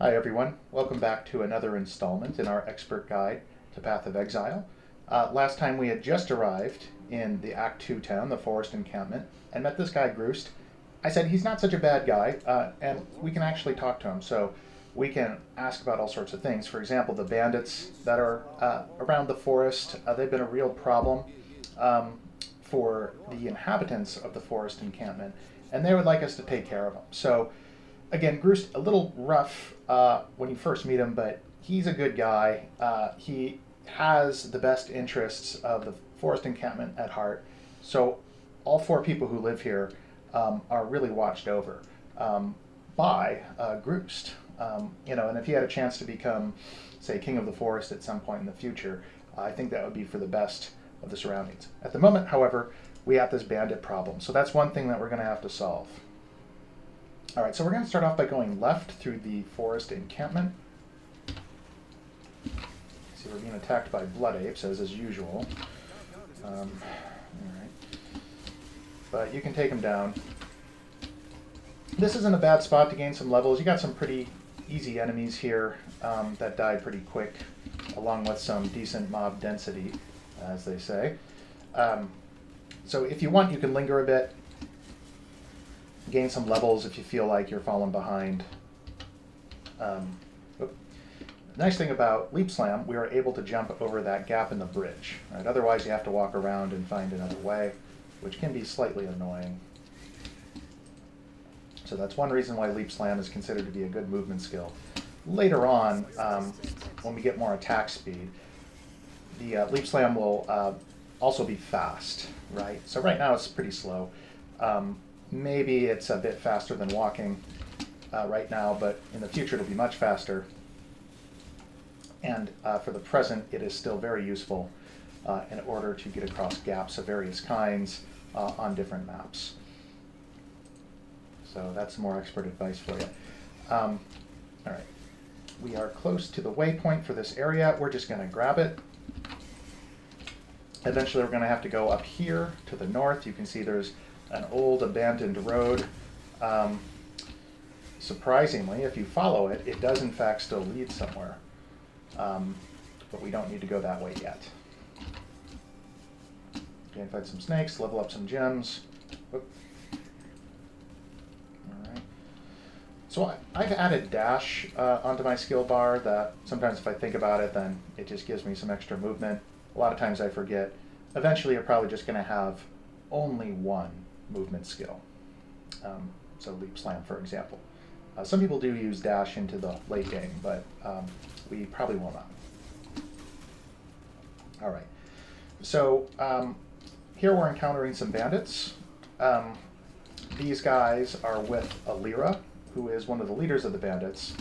Hi everyone, welcome back to another installment in our expert guide to Path of Exile. Last time we had just arrived in the Act 2 town, the forest encampment, and met this guy Groost. I said he's not such a bad guy, and we can actually talk to him, so we can ask about all sorts of things. For example, the bandits that are around the forest, they've been a real problem for the inhabitants of the forest encampment, and they would like us to take care of them. So again, Groost, a little rough when you first meet him, but he's a good guy. He has the best interests of the forest encampment at heart. So all four people who live here are really watched over by Groost. And if he had a chance to become, say, king of the forest at some point in the future, I think that would be for the best of the surroundings. At the moment, however, we have this bandit problem. So that's one thing that we're going to have to solve. All right, so we're going to start off by going left through the forest encampment. See, we're being attacked by blood apes, as is usual. All right. But you can take them down. This isn't a bad spot to gain some levels. You got some pretty easy enemies here that die pretty quick, along with some decent mob density, as they say. So if you want, you can linger a bit, gain some levels if you feel like you're falling behind. The nice thing about Leap Slam, we are able to jump over that gap in the bridge. Right? Otherwise, you have to walk around and find another way, which can be slightly annoying. So that's one reason why Leap Slam is considered to be a good movement skill. Later on, when we get more attack speed, the Leap Slam will also be fast, right? So right now it's pretty slow. Maybe it's a bit faster than walking right now, but in the future it'll be much faster. And for the present, it is still very useful in order to get across gaps of various kinds on different maps. So that's more expert advice for you. All right, we are close to the waypoint for this area. We're just going to grab it. Eventually we're going to have to go up here to the north. You can see there's an old abandoned road. Surprisingly, if you follow it, it does in fact still lead somewhere. But we don't need to go that way yet. Okay, fight some snakes, level up some gems. Whoop. All right. So I've added dash onto my skill bar that sometimes if I think about it, then it just gives me some extra movement. A lot of times I forget. Eventually you're probably just going to have only one movement skill. So Leap Slam, for example. Some people do use dash into the late game, but we probably will not. All right. So here we're encountering some bandits. These guys are with Alira, who is one of the leaders of the bandits.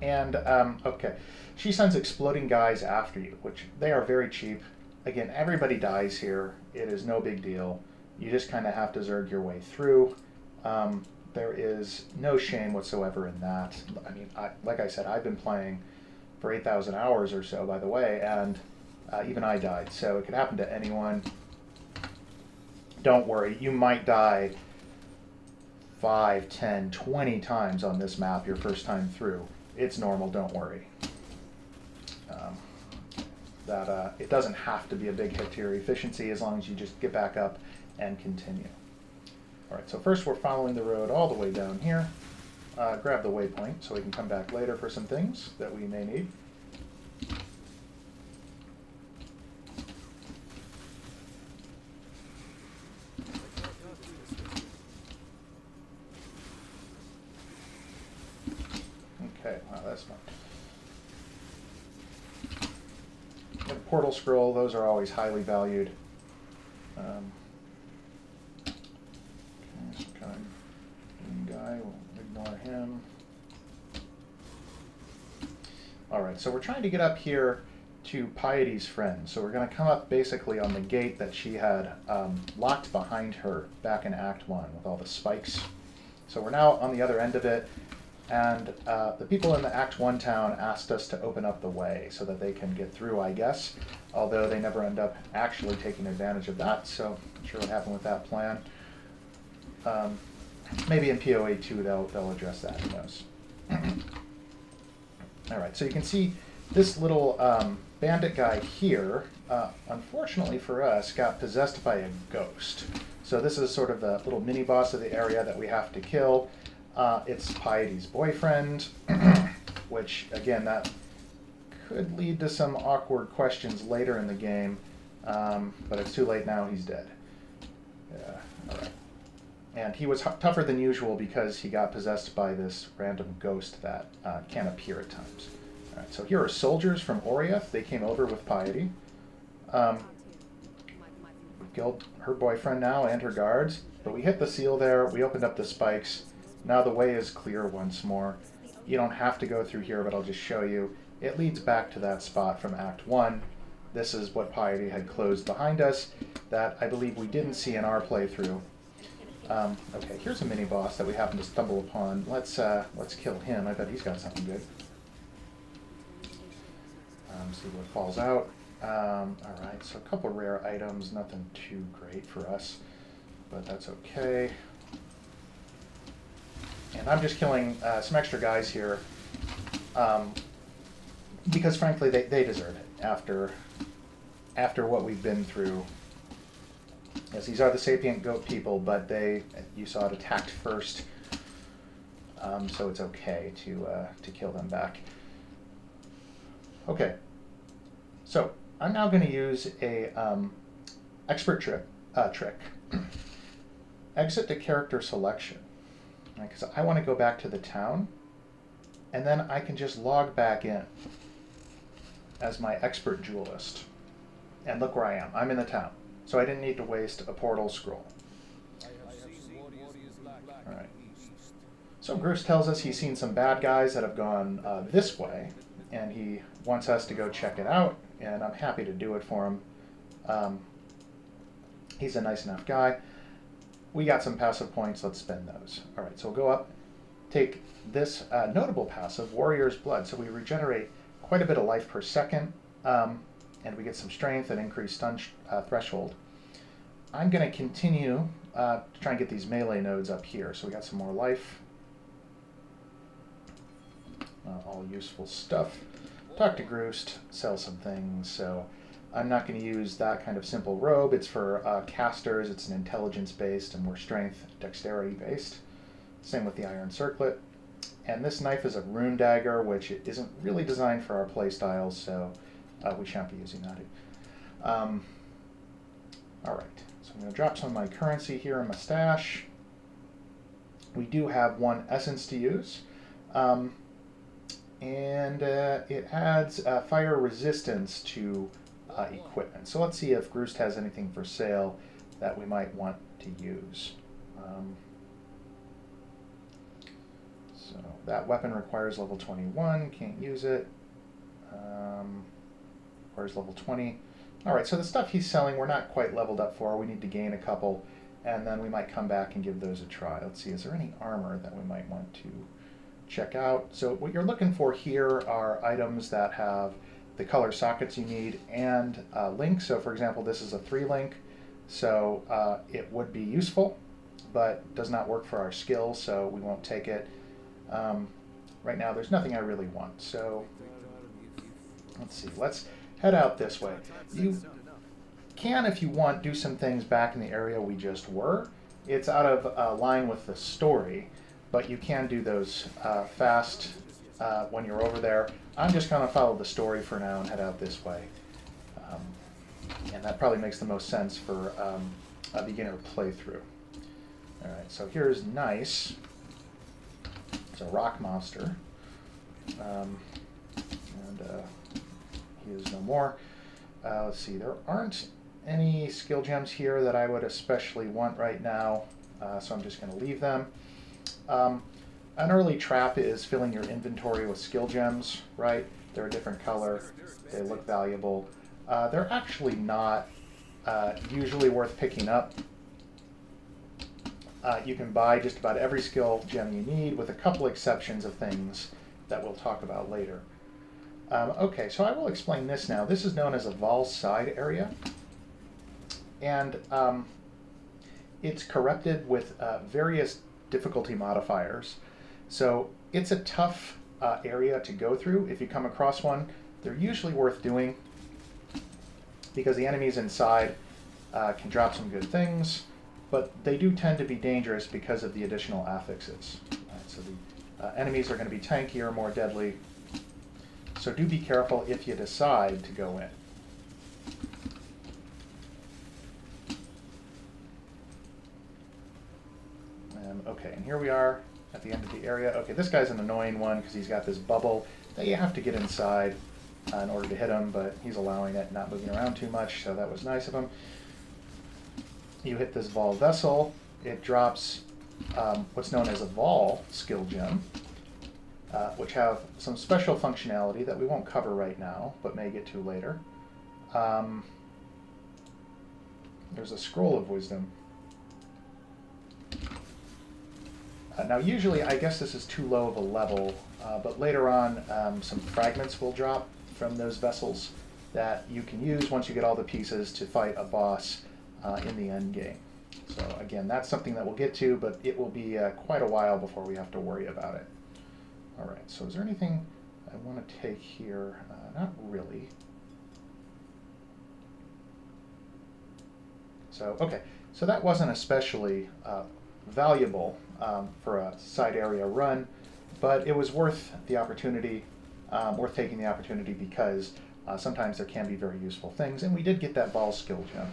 And, okay, she sends exploding guys after you, which they are very cheap. Again, everybody dies here. It is no big deal. You just kind of have to zerg your way through. There is no shame whatsoever in that. I mean, like I said, I've been playing for 8,000 hours or so, by the way, and even I died. So it could happen to anyone. Don't worry. You might die 5, 10, 20 times on this map your first time through. It's normal. Don't worry. It doesn't have to be a big hit to your efficiency as long as you just get back up and continue. All right, so first we're following the road all the way down here. Grab the waypoint so we can come back later for some things that we may need. Okay, wow, that's fun. And portal scroll, those are always highly valued. Guy, we'll ignore him. All right, so we're trying to get up here to Piety's friend. So we're going to come up basically on the gate that she had locked behind her back in Act 1 with all the spikes. So we're now on the other end of it, and the people in the Act 1 town asked us to open up the way so that they can get through, I guess, although they never end up actually taking advantage of that, so I'm not sure what happened with that plan. Maybe in PoE 2 they'll address that, who knows. All right, so you can see this little bandit guy here, unfortunately for us, got possessed by a ghost. So this is sort of the little mini-boss of the area that we have to kill. It's Piety's boyfriend, which, again, that could lead to some awkward questions later in the game, but it's too late now, he's dead. All right. And he was tougher than usual because he got possessed by this random ghost that can appear at times. All right, so here are soldiers from Oriath. They came over with Piety. We killed her boyfriend now and her guards, but we hit the seal there. We opened up the spikes. Now the way is clear once more. You don't have to go through here, but I'll just show you. It leads back to that spot from Act 1. This is what Piety had closed behind us that I believe we didn't see in our playthrough. Okay, here's a mini-boss that we happen to stumble upon. Let's kill him. I bet he's got something good. See what falls out. Alright, so a couple rare items. Nothing too great for us, but that's okay. And I'm just killing some extra guys here because, frankly, they deserve it after what we've been through. Yes, these are the sapient goat people, but you saw it attacked first, so it's okay to kill them back. Okay, so I'm now going to use a expert trick. Exit to character selection, because I want to go back to the town, and then I can just log back in as my expert duelist. And look where I am. I'm in the town. So I didn't need to waste a portal scroll. Alright. So Bruce tells us he's seen some bad guys that have gone this way, and he wants us to go check it out, and I'm happy to do it for him. He's a nice enough guy. We got some passive points. Let's spend those. Alright, so we'll go up, take this notable passive, Warrior's Blood. So we regenerate quite a bit of life per second. And we get some strength and increased stun threshold. I'm going to continue to try and get these melee nodes up here. So we got some more life. All useful stuff. Talk to Groost, sell some things. So I'm not going to use that kind of simple robe. It's for casters. It's an intelligence-based and more strength, dexterity-based. Same with the Iron Circlet. And this knife is a rune dagger, which isn't really designed for our playstyles, so we shan't be using that. All right, so I'm going to drop some of my currency here in my stash. We do have one essence to use, and it adds fire resistance to equipment. So let's see if Groost has anything for sale that we might want to use. So that weapon requires level 21, can't use it. Requires level 20. Alright, so the stuff he's selling we're not quite leveled up for. We need to gain a couple, and then we might come back and give those a try. Let's see, is there any armor that we might want to check out? So what you're looking for here are items that have the color sockets you need and links. So for example, this is a 3-link, so it would be useful, but does not work for our skill, so we won't take it. Right now there's nothing I really want, so let's see, let's head out this way. You can, if you want, do some things back in the area we just were. It's out of line with the story, but you can do those fast when you're over there. I'm just going to follow the story for now and head out this way. And that probably makes the most sense for a beginner playthrough. Alright, so here's Nice. It's a rock monster. And he is no more. Let's see, there aren't any skill gems here that I would especially want right now, so I'm just going to leave them. An early trap is filling your inventory with skill gems, right? They're a different color, they look valuable. They're actually not usually worth picking up. You can buy just about every skill gem you need, with a couple exceptions of things that we'll talk about later. Okay, so I will explain this now. This is known as a Val's Side area, and it's corrupted with various difficulty modifiers. So it's a tough area to go through. If you come across one, they're usually worth doing because the enemies inside can drop some good things, but they do tend to be dangerous because of the additional affixes. So the enemies are going to be tankier, more deadly. So do be careful if you decide to go in. Okay, and here we are at the end of the area. Okay, this guy's an annoying one because he's got this bubble that you have to get inside in order to hit him, but he's allowing it, not moving around too much, so that was nice of him. You hit this Vol Vessel. It drops what's known as a Vol skill gem, which have some special functionality that we won't cover right now, but may get to later. There's a Scroll of Wisdom. Now usually, I guess this is too low of a level, but later on some fragments will drop from those vessels that you can use once you get all the pieces to fight a boss in the end game. So again, that's something that we'll get to, but it will be quite a while before we have to worry about it. All right, so is there anything I want to take here? Not really. So, okay, so that wasn't especially valuable for a side area run, but it was worth the opportunity, worth taking the opportunity because sometimes there can be very useful things, and we did get that Vol skill gem.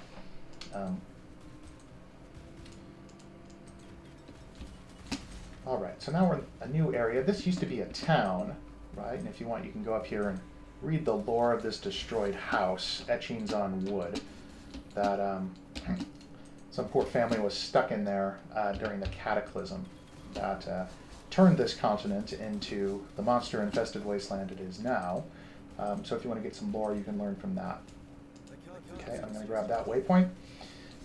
All right, so now we're in a new area. This used to be a town, right? And if you want, you can go up here and read the lore of this destroyed house, etchings on wood, that some poor family was stuck in there during the cataclysm that turned this continent into the monster-infested wasteland it is now. So if you want to get some lore, you can learn from that. Okay, I'm going to grab that waypoint.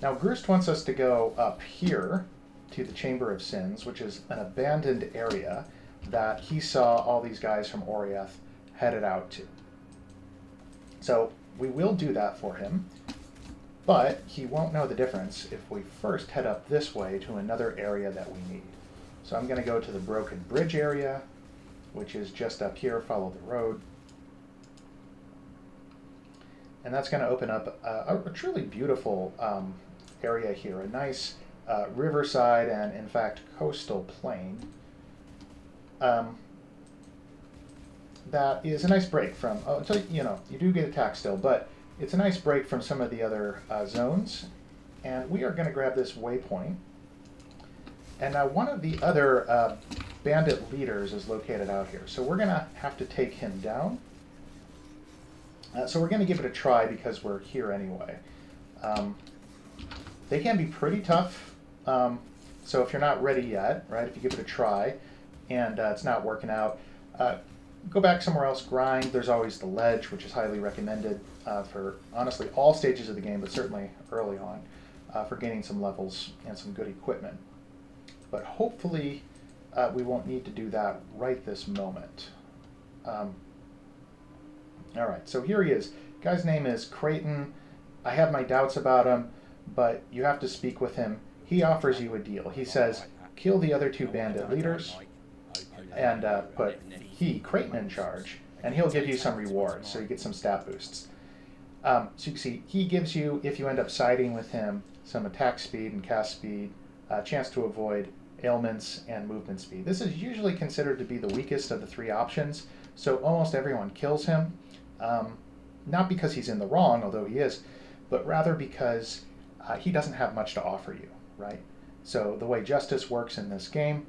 Now, Groost wants us to go up here to the Chamber of Sins, which is an abandoned area that he saw all these guys from Oriath headed out to. So we will do that for him, but he won't know the difference if we first head up this way to another area that we need. So I'm going to go to the Broken Bridge area, which is just up here, follow the road. And that's going to open up a truly beautiful area here, a nice riverside and, in fact, coastal plain. That is a nice break from, so, you know, you do get attacked still, but it's a nice break from some of the other zones. And we are going to grab this waypoint. And now one of the other bandit leaders is located out here. So we're going to have to take him down. So we're going to give it a try because we're here anyway. They can be pretty tough. So if you're not ready yet, right, if you give it a try and it's not working out, go back somewhere else, grind. There's always the ledge, which is highly recommended for, honestly, all stages of the game, but certainly early on, for gaining some levels and some good equipment. But hopefully we won't need to do that right this moment. All right, so here he is. Guy's name is Creighton. I have my doubts about him, but you have to speak with him. He offers you a deal. He says, kill the other two bandit leaders and put Creighton in charge, and he'll give you some rewards, so you get some stat boosts. So you can see, he gives you, if you end up siding with him, some attack speed and cast speed, a chance to avoid ailments and movement speed. This is usually considered to be the weakest of the three options, so almost everyone kills him. Not because he's in the wrong, although he is, but rather because he doesn't have much to offer you, right? So the way justice works in this game,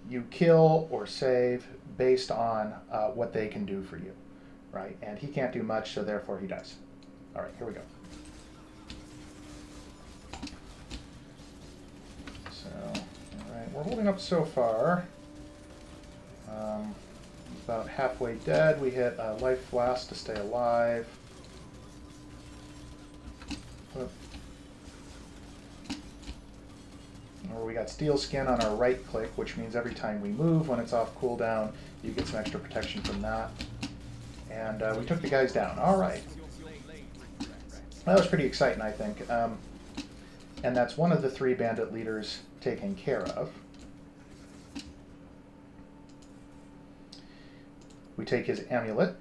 you kill or save based on what they can do for you, right? And he can't do much, so therefore he dies. All right, here we go. So, all right, we're holding up so far. About halfway dead. We hit a life flask to stay alive. Or we got steel skin on our right click, which means every time we move, when it's off cooldown, you get some extra protection from that. And we took the guys down. All right. That was pretty exciting, I think. And that's one of the three bandit leaders taken care of. We take his amulet,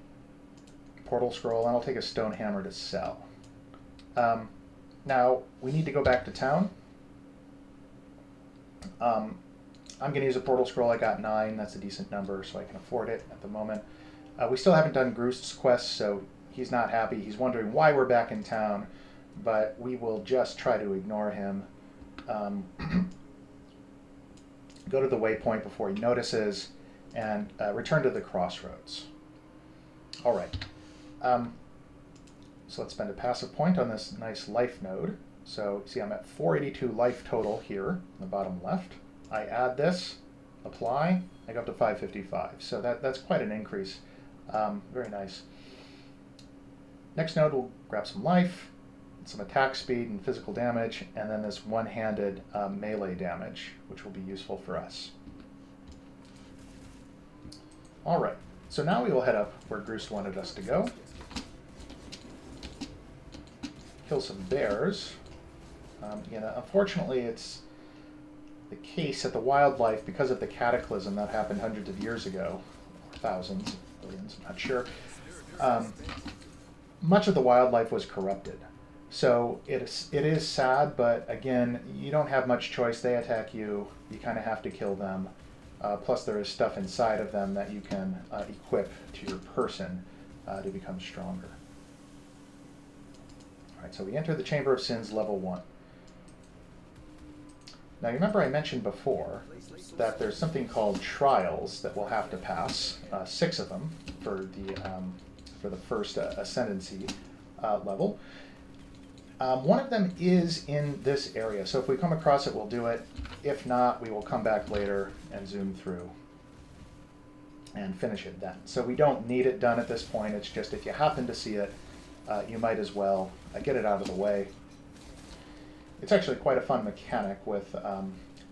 portal scroll, and I'll take a stone hammer to sell. Now, we need to go back to town. I'm going to use a portal scroll. I got 9. That's a decent number, so I can afford it at the moment. We still haven't done Groost's quest, so he's not happy. He's wondering why we're back in town, but we will just try to ignore him. Go to the waypoint before he notices, and return to the crossroads. All right. So let's spend a passive point on this nice life node. So see, I'm at 482 life total here in the bottom left. I add this, apply, I go up to 555. So that's quite an increase. Very nice. Next node, we'll grab some life, some attack speed and physical damage, and then this one-handed melee damage, which will be useful for us. All right, so now we will head up where Groost wanted us to go. Kill some bears. Unfortunately, it's the case that the wildlife, because of the cataclysm that happened hundreds of years ago, or thousands, billions, I'm not sure, much of the wildlife was corrupted. So it is sad, but again, you don't have much choice. They attack you. You kind of have to kill them. Plus, there is stuff inside of them that you can equip to your person to become stronger. All right, so we enter the Chamber of Sins, level 1. Now, you remember I mentioned before that there's something called trials that we'll have to pass, 6 of them for the first ascendancy level. One of them is in this area, so if we come across it, we'll do it. If not, we will come back later and zoom through and finish it then. So we don't need it done at this point. It's just if you happen to see it, you might as well get it out of the way. It's actually quite a fun mechanic with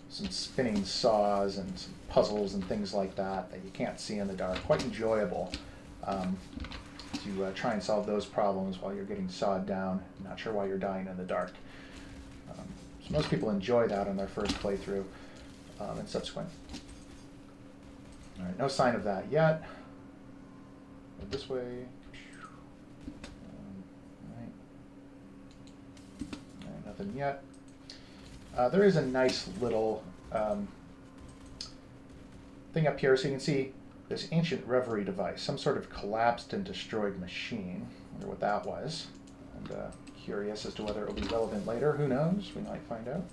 some spinning saws and some puzzles and things like that you can't see in the dark. Quite enjoyable to try and solve those problems while you're getting sawed down. I'm not sure why you're dying in the dark. So most people enjoy that on their first playthrough and subsequent. All right, no sign of that yet. Go this way. Nothing yet. There is a nice little thing up here, so you can see this ancient reverie device, some sort of collapsed and destroyed machine. I wonder what that was. And curious as to whether it will be relevant later. Who knows? We might find out.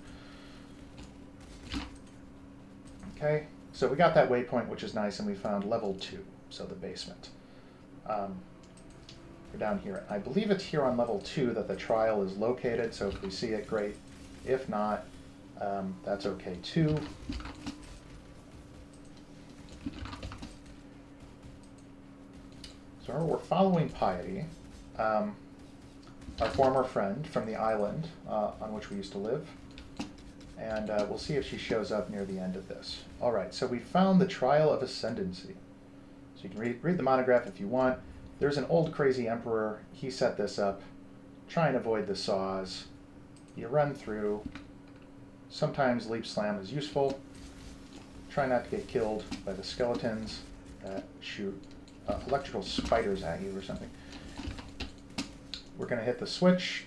Okay, so we got that waypoint, which is nice, and we found level 2, so the basement. We're down here. I believe it's here on level 2 that the trial is located, so if we see it, great. If not, that's okay too. So we're following Piety, our former friend from the island on which we used to live, and we'll see if she shows up near the end of this. All right, so we found the Trial of Ascendancy. So you can read the monograph if you want. There's an old crazy emperor. He set this up. Try and avoid the saws. You run through. Sometimes leap slam is useful. Try not to get killed by the skeletons that shoot electrical spiders at you or something. We're going to hit the switch.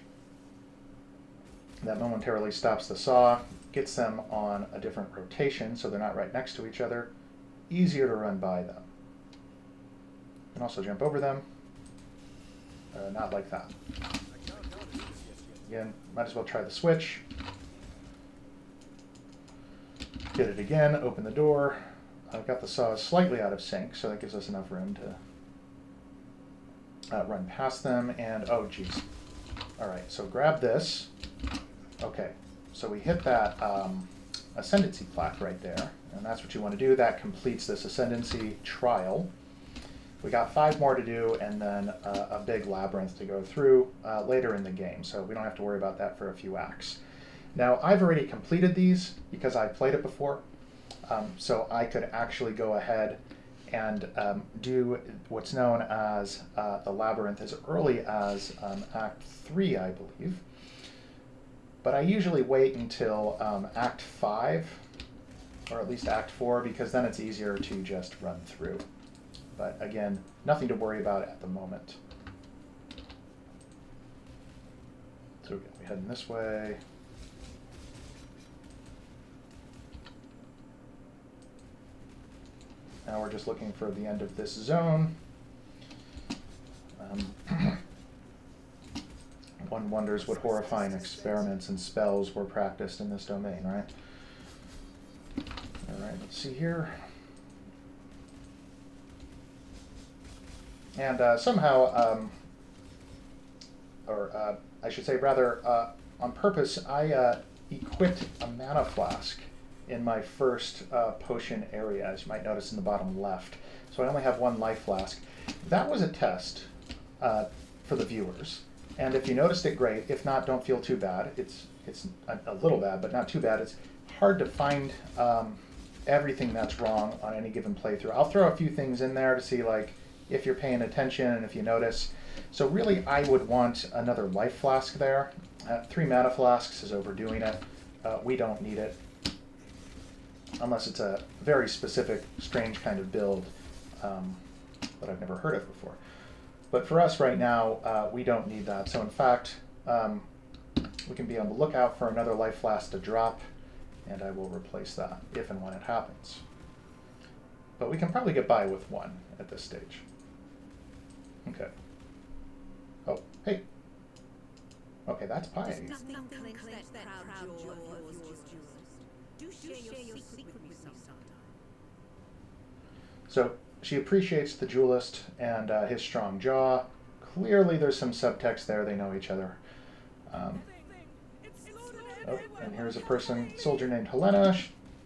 That momentarily stops the saw. Gets them on a different rotation so they're not right next to each other. Easier to run by them. You can also jump over them. Not like that. Again, might as well try the switch. Hit it again, open the door. I've got the saws slightly out of sync, so that gives us enough room to run past them. And, oh geez. All right, so grab this. Okay, so we hit that ascendancy plaque right there, and that's what you want to do. That completes this ascendancy trial. We got 5 more to do, and then a big labyrinth to go through later in the game, so we don't have to worry about that for a few acts. Now, I've already completed these because I've played it before, so I could actually go ahead and do what's known as the labyrinth as early as Act 3, I believe. But I usually wait until Act 5, or at least Act 4, because then it's easier to just run through. But again, nothing to worry about at the moment. So we're heading this way. Now we're just looking for the end of this zone. One wonders what horrifying experiments and spells were practiced in this domain, right? All right, let's see here. And somehow, I should say rather, on purpose, I equipped a mana flask in my first potion area, as you might notice in the bottom left. So I only have one life flask. That was a test for the viewers. And if you noticed it, great. If not, don't feel too bad. It's a little bad, but not too bad. It's hard to find everything that's wrong on any given playthrough. I'll throw a few things in there to see, like, if you're paying attention and if you notice. So really, I would want another life flask there. 3 mana flasks is overdoing it. We don't need it. Unless it's a very specific, strange kind of build that I've never heard of before. But for us right now, we don't need that. So in fact, we can be on the lookout for another life flask to drop, and I will replace that if and when it happens. But we can probably get by with one at this stage. Okay. Oh, hey. Okay, that's piety. So she appreciates the duelist and his strong jaw. Clearly there's some subtext there. They know each other. Oh, and here's a soldier named Helena.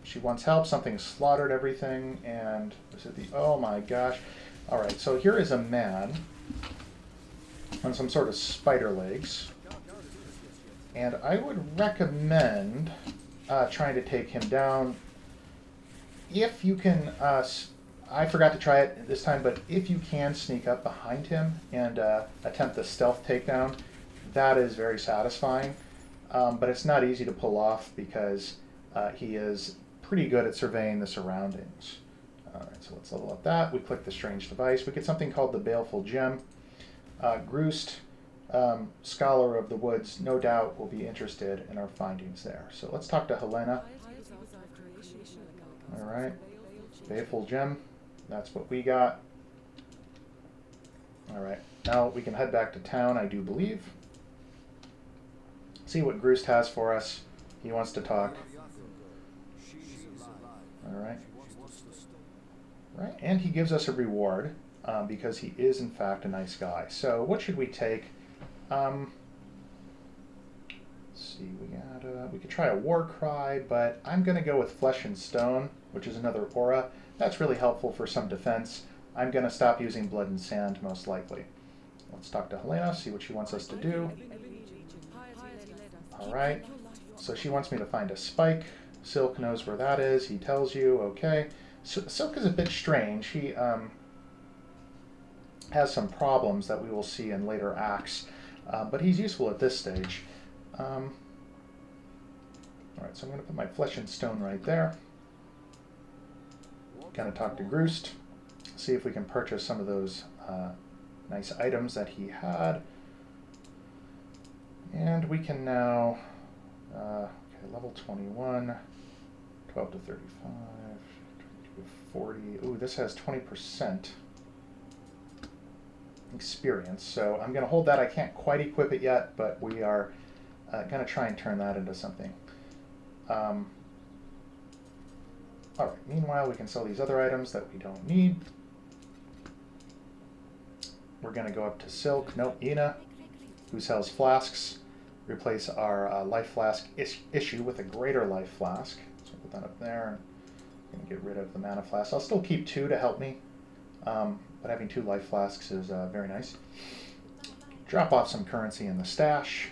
She wants help. Something slaughtered everything. And is it oh my gosh. All right, so here is a man on some sort of spider legs. And I would recommend trying to take him down. If you can, I forgot to try it this time, but if you can sneak up behind him and attempt the stealth takedown, that is very satisfying. But it's not easy to pull off because he is pretty good at surveying the surroundings. All right, so let's level up that. We click the strange device. We get something called the Baleful Gem. Groost, Scholar of the Woods, no doubt will be interested in our findings there. So let's talk to Helena. All right, Baleful Gem, that's what we got. All right, now we can head back to town, I do believe. See what Groost has for us. He wants to talk. All right. Right, and he gives us a reward because he is in fact a nice guy. So what should we take? Let's see, we could try a war cry, but I'm going to go with Flesh and Stone, which is another aura. That's really helpful for some defense. I'm going to stop using Blood and Sand most likely. Let's talk to Helena, see what she wants us to do. All right, so she wants me to find a spike. Silk knows where that is. He tells you, okay. So, Silk is a bit strange. He has some problems that we will see in later acts, but he's useful at this stage. All right, so I'm going to put my Flesh and Stone right there. Going to talk to Groost, see if we can purchase some of those nice items that he had. And we can now, okay, level 21, 12 to 35. 40. Ooh, this has 20% experience, so I'm going to hold that. I can't quite equip it yet, but we are going to try and turn that into something. All right, meanwhile, we can sell these other items that we don't need. We're going to go up to Silk, no, Ina, who sells flasks. Replace our life flask issue with a greater life flask. So put that up there. Going to get rid of the mana flask. I'll still keep 2 to help me, but having 2 life flasks is very nice. Drop off some currency in the stash.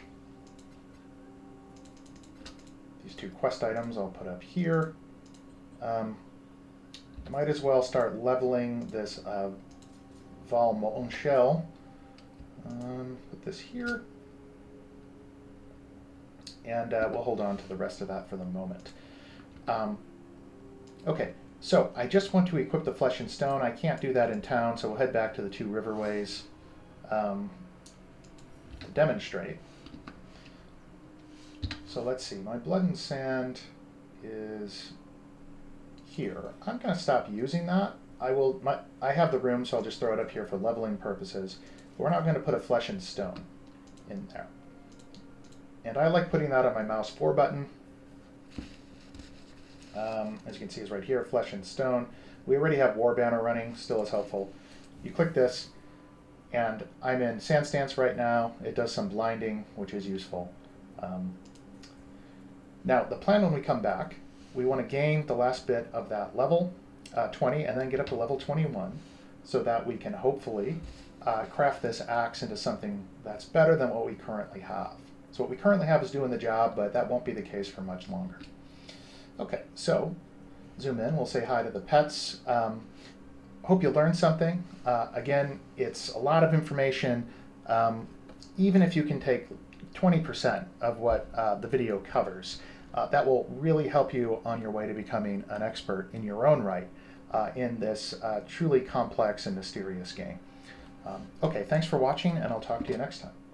These 2 quest items I'll put up here. Might as well start leveling this Val Shell. Put this here. And we'll hold on to the rest of that for the moment. Okay, So I just want to equip the Flesh and Stone. I can't do that in town, so we'll head back to the 2 riverways to demonstrate. So let's see, my Blood and Sand is here. I'm going to stop using that. I have the room, so I'll just throw it up here for leveling purposes. But we're not going to put a Flesh and Stone in there. And I like putting that on my mouse 4 button. As you can see, is right here, Flesh and Stone. We already have War Banner running, still is helpful. You click this, and I'm in Sand Stance right now. It does some blinding, which is useful. Now, the plan when we come back, we want to gain the last bit of that level 20 and then get up to level 21 so that we can hopefully craft this axe into something that's better than what we currently have. So what we currently have is doing the job, but that won't be the case for much longer. Okay, so zoom in, we'll say hi to the pets. Hope you learned something. Again, it's a lot of information. Even if you can take 20% of what the video covers, that will really help you on your way to becoming an expert in your own right in this truly complex and mysterious game. Okay, thanks for watching, and I'll talk to you next time.